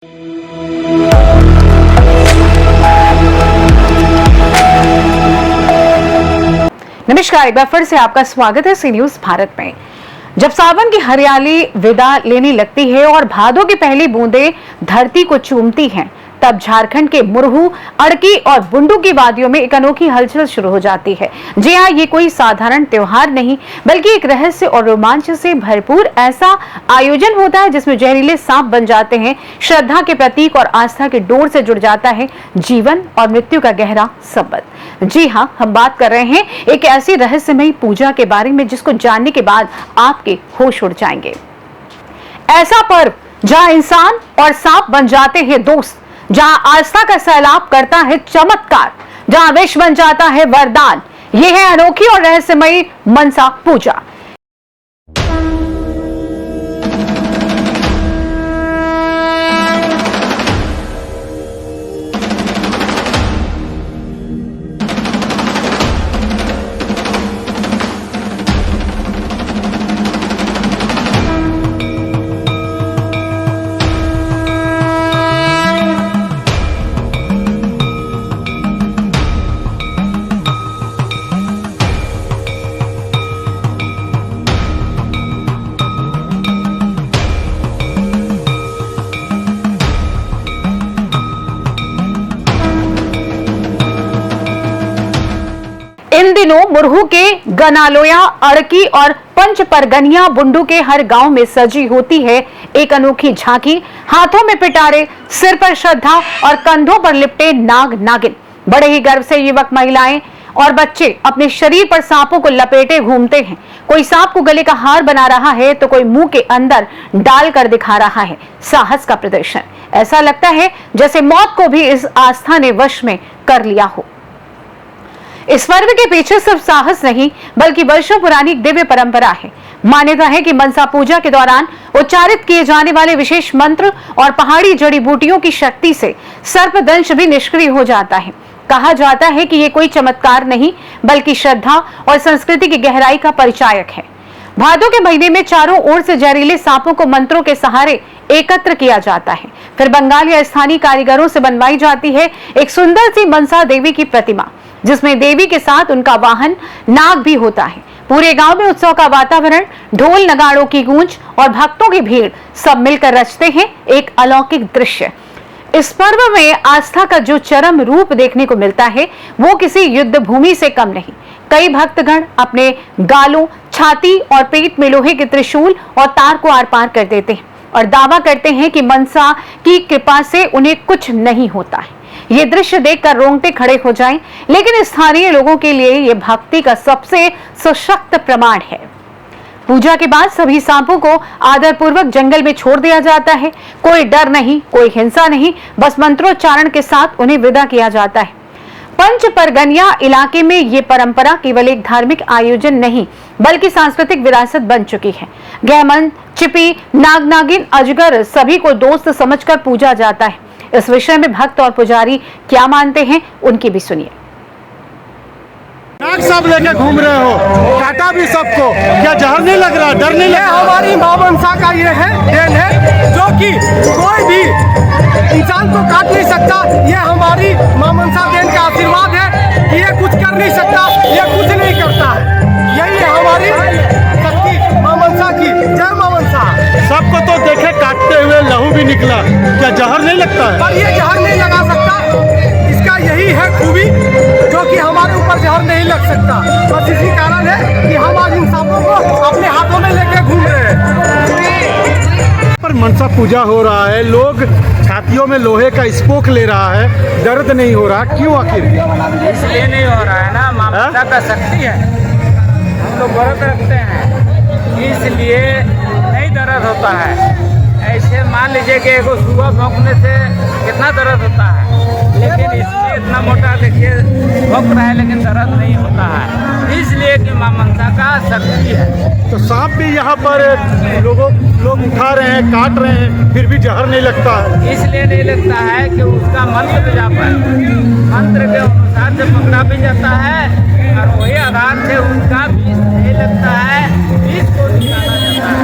नमस्कार, एक बार फिर से आपका स्वागत है सी न्यूज भारत में। जब सावन की हरियाली विदा लेने लगती है और भादों की पहली बूंदें धरती को चूमती हैं, तब झारखंड के मुरहू, अड़की और बुंडू की वादियों में एक अनोखी हलचल शुरू हो जाती है। जी हाँ, ये कोई साधारण त्योहार नहीं बल्कि एक रहस्य और रोमांच से भरपूर ऐसा आयोजन होता है जिसमें जहरीले सांप बन जाते हैं, श्रद्धा के प्रतीक और आस्था के डोर से जुड़ जाता है जीवन और मृत्यु का गहरा संबंध। जी हाँ, हम बात कर रहे हैं एक ऐसी रहस्यमयी पूजा के बारे में जिसको जानने के बाद आपके होश उड़ जाएंगे। ऐसा पर्व जहाँ इंसान और सांप बन जाते हैं दोस्त, जहां आस्था का सैलाब करता है चमत्कार, जहां विष बन जाता है वरदान। यह है अनोखी और रहस्यमयी मनसा पूजा। इन दिनों मुरहू के गनालोया, अड़की और पंचपरगनिया बुंडू के हर गांव में सजी होती है एक अनोखी झांकी। हाथों में पिटारे, सिर पर श्रद्धा और कंधों पर लिपटे नाग नागिन। बड़े ही गर्व से युवक, महिलाएं और बच्चे अपने शरीर पर सांपों को लपेटे घूमते हैं। कोई सांप को गले का हार बना रहा है तो कोई मुंह के अंदर डाल कर दिखा रहा है साहस का प्रदर्शन। ऐसा लगता है जैसे मौत को भी इस आस्था ने वश में कर लिया हो। इस पर्व के पीछे सिर्फ साहस नहीं बल्कि वर्षों पुरानी एक दिव्य परंपरा है। मान्यता है कि मनसा पूजा के दौरान उच्चारित किए जाने वाले विशेष मंत्र और पहाड़ी जड़ी बूटियों की शक्ति से सर्पदंश भी निष्क्रिय हो जाता है। कहा जाता है कि ये कोई चमत्कार नहीं बल्कि श्रद्धा और संस्कृति की गहराई का परिचायक है। भादों के महीने में चारों ओर से जहरीले सांपों को मंत्रों के सहारे एकत्र किया जाता है। फिर बंगाल या स्थानीय कारीगरों से बनवाई जाती है एक सुंदर सी मनसा देवी की प्रतिमा, जिसमें देवी के साथ उनका वाहन नाग भी होता है। पूरे गांव में उत्सव का वातावरण, ढोल नगाड़ों की गूंज और भक्तों की भीड़ सब मिलकर रचते हैं एक अलौकिक दृश्य। इस पर्व में आस्था का जो चरम रूप देखने को मिलता है वो किसी युद्ध भूमि से कम नहीं। कई भक्तगण अपने गालों, छाती और पेट में लोहे के त्रिशूल और तार को आर पार कर देते हैं और दावा करते हैं कि मनसा की कृपा से उन्हें कुछ नहीं होता है। ये दृश्य देखकर रोंगटे खड़े हो जाएं, लेकिन स्थानीय लोगों के लिए ये भक्ति का सबसे सशक्त प्रमाण है। पूजा के बाद सभी सांपों को आदरपूर्वक जंगल में छोड़ दिया जाता है। कोई डर नहीं, कोई हिंसा नहीं, बस मंत्रोच्चारण के साथ उन्हें विदा किया जाता है। पंचपरगनिया इलाके में ये परंपरा केवल एक धार्मिक आयोजन नहीं बल्कि सांस्कृतिक विरासत बन चुकी है। गहमन, चिपी, नाग नागिन, अजगर सभी को दोस्त समझकर पूजा जाता है। इस विषय में भक्त और पुजारी क्या मानते हैं उनकी भी सुनिए। नाग सब लेके घूम रहे हो, काटा भी सबको, क्या जहर नहीं लग रहा, डर नहीं लग रहा? हमारी मां मनसा का ये है देन है जो कि कोई भी इंसान को काट नहीं सकता। ये हमारी मां मनसा देन का आशीर्वाद है कि ये कुछ कर नहीं सकता, ये कुछ नहीं करता है। यही है हमारी शक्ति मां मनसा की। जय मां मनसा। सबको तो देखे काटते हुए लहू भी निकला, क्या जहर नहीं लगता है? पर ये जहर नहीं लगा सकता, इसका यही है खूबी जो कि हमारे ऊपर जहर नहीं लग सकता। बस इसी कारण है कि हम आज इन सांपों को अपने हाथों में लेके घूम रहे हैं। पर मनसा पूजा हो रहा है, लोग छातियों में लोहे का स्पोक ले रहा है, दर्द नहीं हो रहा, क्यों आखिर? इसलिए नहीं हो रहा है ना, मां मनसा का शक्ति है, हम लोग व्रत रखते हैं इसलिए नहीं दर्द होता है। ऐसे मान लीजिए कि एगो सुबह भौंकने से कितना दर्द होता है, लेकिन इसमें इतना मोटा देखिए भौंक रहा है लेकिन दर्द नहीं होता है, इसलिए कि मां मनसा का शक्ति है। तो सांप भी यहाँ पर लोग उठा रहे हैं, काट रहे हैं, फिर भी जहर नहीं लगता है। इसलिए नहीं लगता है कि उसका मंत्र जाप है, मंत्र के अनुसार से पकड़ा भी जाता है और वही आधार से उसका विष नहीं लगता है, विष को निकाला जाता है।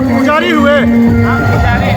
पुजारी हुए? हाँ, पुजारी।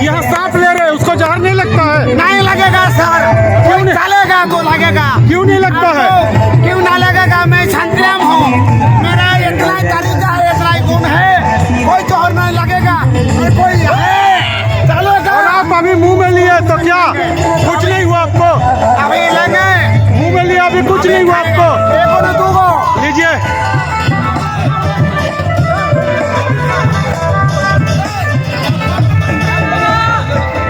यहाँ सांप ले रहे हैं, उसको जहर नहीं लगता है? नहीं लगेगा सर, क्यों कोई नहीं? चलेगा तो लगेगा। क्यों नहीं लगता है? आपको क्यों ना लगेगा? मैं संग्राम हूँ, मेरा इतना ही तरीका है, इतना ही गुण है, कोई जोहर नहीं लगेगा। और कोई है चलेगा। और आप अभी मुंह में लिए तो क्या कुछ नहीं हुआ आपको? अभी लेंगे मुंह में लिया, अभी कुछ नहीं हुआ आपको? एगो न दूगो। लीजिए।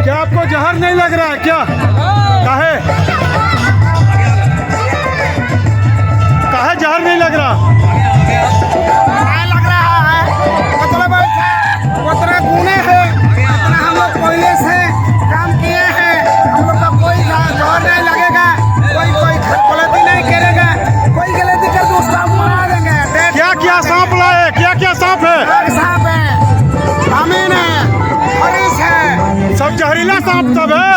क्या आपको जहर नहीं लग रहा है क्या? काहे जहर नहीं लग रहा? नहीं लग रहा है, मतलब उतना गुणे है, उतना हम लोग पहले से काम किए हैं, हम लोग का कोई जोहर नहीं लगेगा, कोई गलती नहीं करेगा, कोई गलती कर तो उसका मार देंगे। क्या क्या सांप लाए? क्या क्या सांप है? नाग सांप है, अमीन है, हरीश है, सब जहरीला सांप सब है।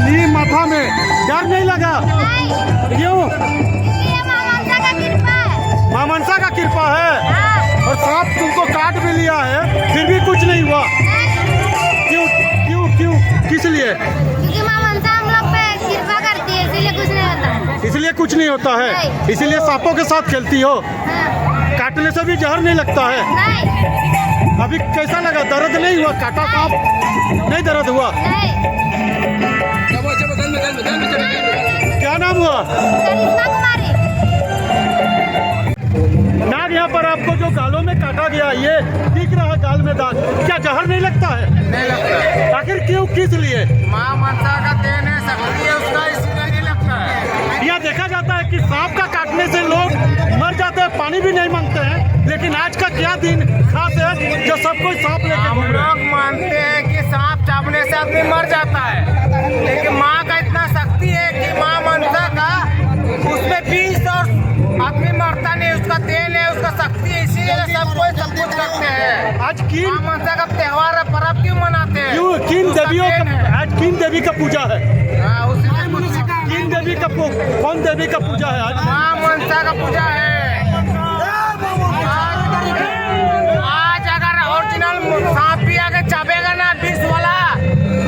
ली माथा में डर नहीं लगा? क्यों? ये माँ मनसा का कृपा है। मां मनसा का कृपा है। हाँ। और सांप तुमको काट भी लिया है फिर भी कुछ नहीं हुआ? क्यों क्यों क्यों किस लिए? क्योंकि माँ मनसा हम लोग पे कृपा करती है, इसीलिए कुछ नहीं होता। इसलिए कुछ नहीं होता है? नहीं। इसीलिए सांपों के साथ खेलती हो? हाँ। काटने से भी जहर नहीं लगता है? नहीं अभी कैसा लगा? दर्द नहीं हुआ? काटा सांप नहीं दर्द हुआ? नहीं। क्या नाम हुआ? करिश्मा कुमारी। नाग यहाँ पर आपको जो गालों में काटा गया, ये दिख रहा गाल में दाग, क्या जहर नहीं लगता है? नहीं लगता। आखिर क्यों किस लिए? माँ मनसा का देन है, शक्ति है उसका, इसलिए नहीं लगता है। यहाँ देखा जाता है कि सांप का काटने से लोग मर जाते हैं, पानी भी नहीं मांगते हैं, लेकिन आज का क्या दिन खास है जो सब कोई सांप लेके हम घूम रहे हैं? लोग मानते हैं कि सांप चाबने से आदमी मर जाता है, लेकिन माँ का इतना शक्ति है कि माँ मनसा का उसमें 20 और आदमी मरता नहीं, उसका तेल है, उसका शक्ति है, इसीलिए सब कोई सब कुछ करते हैं। आज किन माँ मनसा का त्योहार है, पर्व क्यों मनाते हैं? क्यों किन उसका देवियों देन है। का आज किन देवी का पूजा है? हाँ, उसी में किन देवी का कौन देवी का पूजा है आज? माँ मनसा का पूजा है। आज अगर ओरिजिनल सांप भी आके चाबेगा ना 20 वाला,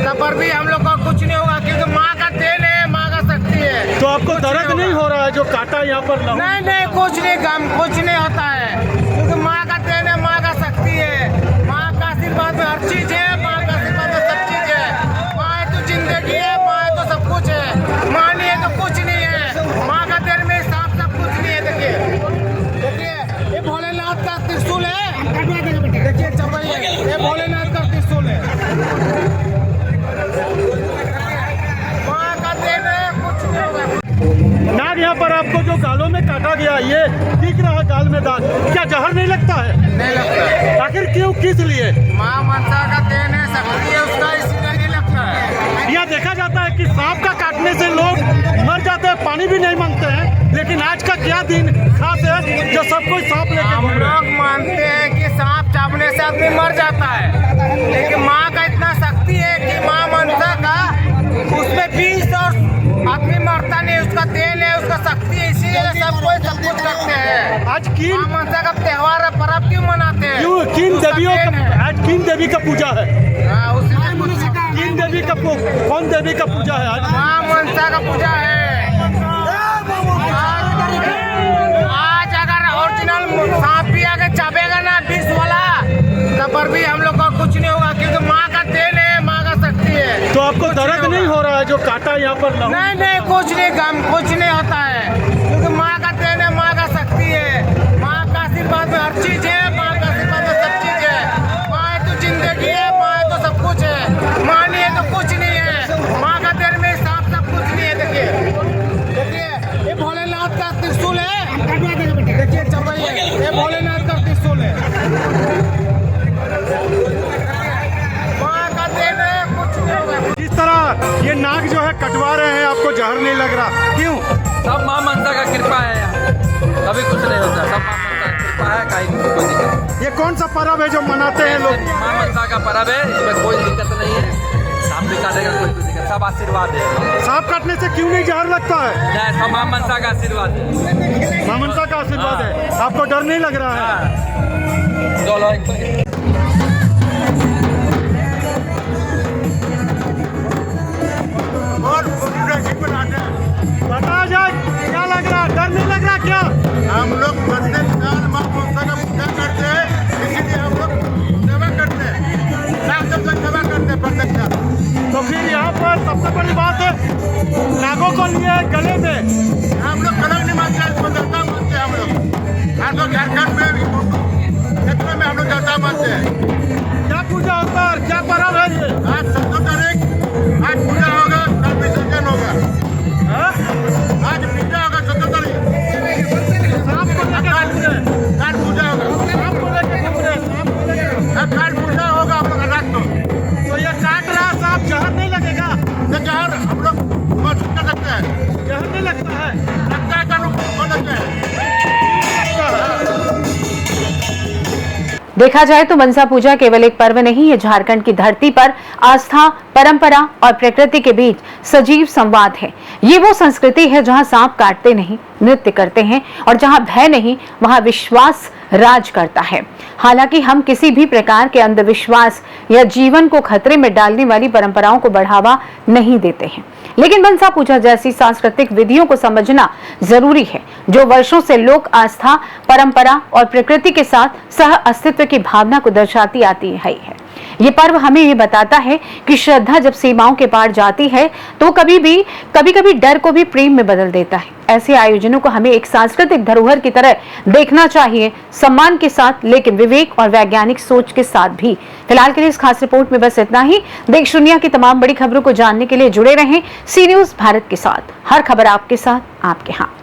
तब पर भी हम लोग का कुछ नहीं होगा, क्योंकि माँ का देन है, माँ का शक्ति है। तो आपको दर्द नहीं हो रहा है जो काटा यहाँ पर लहू? नहीं नहीं, कुछ नहीं, गम कुछ नहीं होता है, क्योंकि माँ का देन है, माँ का शक्ति है, माँ का आशीर्वाद में हर चीज है, माँ का आशीर्वाद में सब चीज है। माँ है तो जिंदगी है, माँ है तो सब कुछ है, माँ नहीं है तो कुछ नहीं है। माँ का देन में साफ सब कुछ नहीं है। देखिए ये भोलेनाथ का त्रिशूल है, देखिए चपैया, ये भोलेनाथ का त्रिशूल है, माँ का देन है, कुछ नहीं होगा। नाग यहाँ पर आपको जो गालों में काटा गया, ये दिख रहा गाल में दाग, क्या जहर नहीं लगता है? नहीं लगता। आखिर क्यों किस लिए? माँ मनसा का देन है, शक्ति है उसका, इसलिए नहीं लगता है। यहाँ देखा जाता है कि सांप का काटने से लोग मर जाते हैं, पानी भी नहीं मांगते हैं, लेकिन आज का क्या दिन खास है जो सब कोई सांप लेके हम घूम रहे हैं? लोग मानते हैं कि सांप चाबने से आदमी मर जाता है, लेकिन माँ का इतना शक्ति है कि माँ मनसा का उसमें 20 और आदमी मरता नहीं, उसका तेल है, उसका शक्ति है, इसीलिए सब कोई सब कुछ करते हैं। आज किन माँ मनसा का त्योहार है, पर्व क्यों मनाते हैं? क्यों किन उसका देवियों देन है। का आज किन देवी का पूजा है? हाँ, उसी में किन देवी का कौन देवी का पूजा है आज? माँ मनसा का पूजा है। आज अगर ओरिजिनल सांप भी आके चाबेगा ना 20 वाला, तब पर भी हम लोग का कुछ नहीं होगा, क्योंकि माँ का देन है, माँ का शक्ति है। तो आपको दर्द नहीं हो रहा है जो काटा यहाँ पर लहू? नहीं नहीं, कुछ नहीं, गम कुछ नहीं होता है, क्योंकि माँ का देन है, माँ का शक्ति है, माँ का आशीर्वाद में हर चीज है, माँ का आशीर्वाद में सब चीज है। माँ है तो जिंदगी है, माँ है तो सब कुछ है, माँ नहीं है तो कुछ नहीं है। माँ का देन में साफ सब कुछ नहीं है। देखिए ये भोलेनाथ का त्रिशूल है, देखिए चपैया, ये भोलेनाथ का त्रिशूल है, माँ का देन है, कुछ नहीं होगा। जिस तरह ये नाग जो है कटवा रहे हैं, आपको जहर नहीं लग रहा, क्यों? सब माँ मनसा का कृपा है यहाँ, कभी कुछ नहीं होता, सब माँ मनसा का कृपा है, कहीं कोई दिक्कत नहीं। ये कौन सा पर्व है जो मनाते हैं लोग? माँ मनसा का पर्व है, इसमें कोई दिक्कत नहीं है, सांप भी काटेगा कोई दिक्कत, सब आशीर्वाद है। सांप काटने से क्यों नहीं जहर लगता है? जय सब माँ मनसा का आशीर्वाद है। मां मनसा का आशीर्वाद है, आपको डर नहीं लग रहा है? हाँ। चलो बताया जाए क्या लग रहा है, डर नहीं लग रहा क्या? हम लोग प्रत्येक साल माँ मनसा का पूजा करते हैं, इसीलिए हम लोग सेवा करते हैं, साल तक सेवा करते हैं प्रत्येक साल। तो फिर यहाँ पर सबसे बड़ी बात है नागों को लिए गले में हम लोग कलंक नहीं मानते हैं, इसको देवता मानते हैं हम लोग। हम लोग झारखंड में भी क्षेत्र में हम लोग देवता मानते हैं। क्या पूजा होता है और क्या पर्व है ये? आज 14 तारीख आज पूजा होगा, कल विसर्जन होगा। हाँ? आज पूजा होगा 14 तारीख, सांप को लेके घूम रहे हैं। कल पूजा होगा, सांप को लेके घूम रहे हैं, सांप को लेके घूम रहे कल पूजा होगा हम लोग रात को। हैं। तो ये काट रहा सांप जहर नहीं लगेगा? ये जहर हम लोग महसूस कर सकते हैं, जहर नहीं लगता है? लगता है कानून हो सकता है। देखा जाए तो मनसा पूजा केवल एक पर्व नहीं है, झारखंड की धरती पर आस्था, परंपरा और प्रकृति के बीच सजीव संवाद है। ये वो संस्कृति है जहां सांप काटते नहीं, नृत्य करते हैं और जहां भय नहीं, वहां विश्वास राज करता है। हालांकि हम किसी भी प्रकार के अंधविश्वास या जीवन को खतरे में डालने वाली परंपराओं को बढ़ावा नहीं देते हैं, लेकिन मनसा पूजा जैसी सांस्कृतिक विधियों को समझना जरूरी है, जो वर्षों से लोक आस्था, परंपरा और प्रकृति के साथ सह अस्तित्व की भावना को दर्शाती आती है। ये पर्व हमें ये बताता है कि श्रद्धा जब सीमाओं के पार जाती है तो कभी कभी डर को भी प्रेम में बदल देता है। ऐसे आयोजनों को हमें एक सांस्कृतिक धरोहर की तरह देखना चाहिए, सम्मान के साथ, लेकिन विवेक और वैज्ञानिक सोच के साथ भी। फिलहाल के लिए इस खास रिपोर्ट में बस इतना ही। देश दुनिया की तमाम बड़ी खबरों को जानने के लिए जुड़े रहें सी न्यूज़ भारत के साथ। हर खबर आपके साथ, आपके हाथ।